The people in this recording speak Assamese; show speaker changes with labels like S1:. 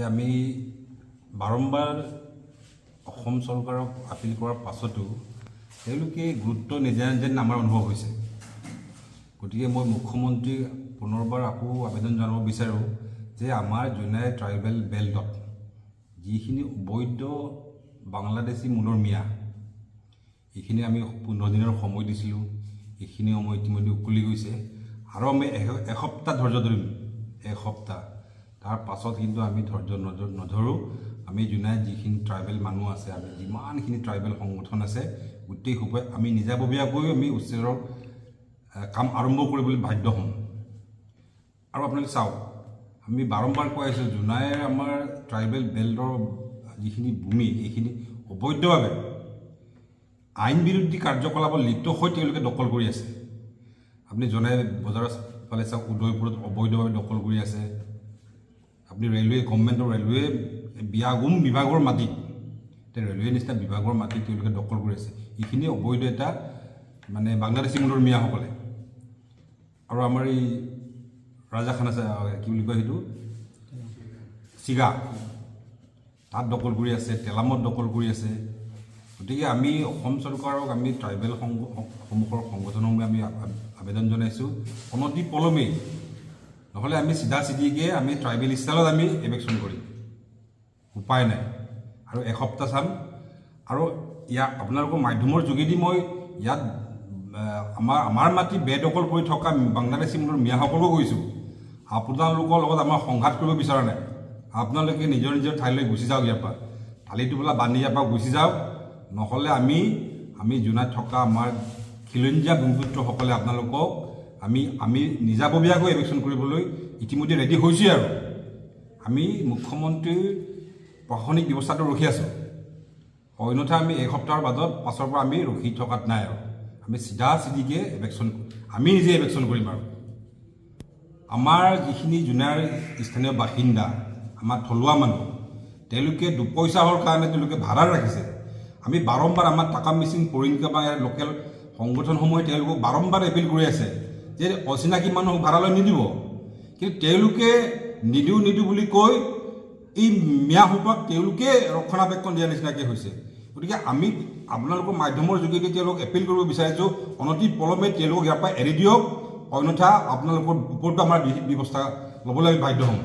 S1: যে আমি বাৰম্বাৰ অসম চৰকাৰক আপিল কৰাৰ পাছতো তেওঁলোকে গুৰুত্ব নিদিয়া যেন আমাৰ অনুভৱ হৈছে। গতিকে মই মুখ্যমন্ত্ৰীক পুনৰবাৰ আকৌ আবেদন জনাব বিচাৰোঁ যে আমাৰ জোনাই ট্ৰাইবেল বেল্টত যিখিনি অবৈধ বাংলাদেশী মূলৰ মিয়া, এইখিনি আমি 15 দিনৰ সময় দিছিলোঁ, এইখিনি সময় ইতিমধ্যে উকলি গৈছে আৰু আমি এসপ্তাহ ধৈৰ্য ধৰিম, এসপ্তাহ। তাৰ পাছত কিন্তু আমি ধৈৰ্য নধৰোঁ। আমি জোনাই যিখিনি ট্ৰাইবেল মানুহ আছে, আমি যিমানখিনি ট্ৰাইবেল সংগঠন আছে, গোটেই সোপাই আমি নিজাববীয়াকৈ আমি উচ্ছেদৰ কাম আৰম্ভ কৰিবলৈ বাধ্য হ'ম। আৰু আপোনালোকে চাওক, আমি বাৰম্বাৰ কৈ আছোঁ জোনাইৰ আমাৰ ট্ৰাইবেল বেল্টৰ যিখিনি ভূমি, এইখিনি অবৈধভাৱে আইন বিৰোধী কাৰ্যকলাপত লিপ্ত হৈ তেওঁলোকে দখল কৰি আছে। আপুনি জনাই বজাৰৰ ফালে চাওক, উদয়পুৰত অবৈধভাৱে দখল কৰি আছে। আপুনি ৰেলৱে গভৰ্ণমেণ্টৰ ৰেলৱে বিয়াগুম বিভাগৰ মাটি, ৰেলৱে নিচিনা বিভাগৰ মাটি তেওঁলোকে দখল কৰি আছে। এইখিনি অবৈধ এটা মানে বাংলাদেশী মূলৰ মিয়াসকলে। আৰু আমাৰ এই ৰাজাখান আছে, কি বুলি কয় সেইটো, চিগা, তাত দখল কৰি আছে, তেলামত দখল কৰি আছে। গতিকে আমি অসম চৰকাৰক, আমি ট্ৰাইবেল সমূহৰ সংগঠনসমূহে আমি আবেদন জনাইছোঁ, অনতি পলমেই, নহ'লে আমি চিধাচিধিকৈ আমি ট্ৰাইবেল ষ্টাইলত আমি এভেকশ্যন কৰিম, উপায় নাই। আৰু এসপ্তাহ চাম। আৰু ইয়াত আপোনালোকৰ মাধ্যমৰ যোগেদি মই ইয়াত আমাৰ মাটি বেদখল কৰি থকা বাংলাদেশী মূলৰ মিয়াসকলকো কৈছোঁ, আপোনালোকৰ লগত আমাৰ সংঘাত কৰিব বিচৰা নাই। আপোনালোকে নিজৰ নিজৰ ঠাইলৈ গুচি যাওক, ইয়াৰ পৰা থালি টোপোলা বান্ধি ইয়াৰ পৰা গুচি যাওক, নহ'লে আমি জোনাইত থকা আমাৰ খিলঞ্জীয়া ভূমিপুত্ৰসকলে আপোনালোকক আমি নিজাববীয়াকৈ এভেকশ্যন কৰিবলৈ ইতিমধ্যে ৰেডি হৈছোঁ। আৰু আমি মুখ্যমন্ত্ৰীৰ প্ৰশাসনিক ব্যৱস্থাটো ৰখি আছোঁ। অন্যথা আমি এসপ্তাহৰ পাছৰ পৰা আমি ৰখি থকাত নাই। আৰু আমি চিধাচিধিকৈ এভেকশ্যন, আমি নিজে এভেকশ্যন কৰিম। আৰু আমাৰ যিখিনি জোনাইৰ স্থানীয় বাসিন্দা, আমাৰ থলুৱা মানুহ, তেওঁলোকে দুপইচাৰ কাৰণে তেওঁলোকে ভাড়া ৰাখিছে। আমি বাৰম্বাৰ আমাৰ টাকা মিচিং পৰিংকা বা ইয়াৰ লোকেল সংগঠনসমূহে তেওঁলোকক বাৰম্বাৰ এপিল কৰি আছে যে অচিনাকি মানুহক ভাড়ালৈ নিদিব। কিন্তু তেওঁলোকে নিদিওঁ বুলি কৈ এই মিয়াসোপাক তেওঁলোকে ৰক্ষণাবেক্ষণ দিয়াৰ নিচিনাকৈ হৈছে। গতিকে আমি আপোনালোকৰ মাধ্যমৰ যোগেদি তেওঁলোকক এপিল কৰিব বিচাৰিছোঁ, অনতি পলমে তেওঁলোকক ইয়াৰ পৰা এৰি দিয়ক, অন্যথা আপোনালোকৰ ওপৰতো আমাৰ ব্যৱস্থা ল'বলৈ আমি বাধ্য হ'ম।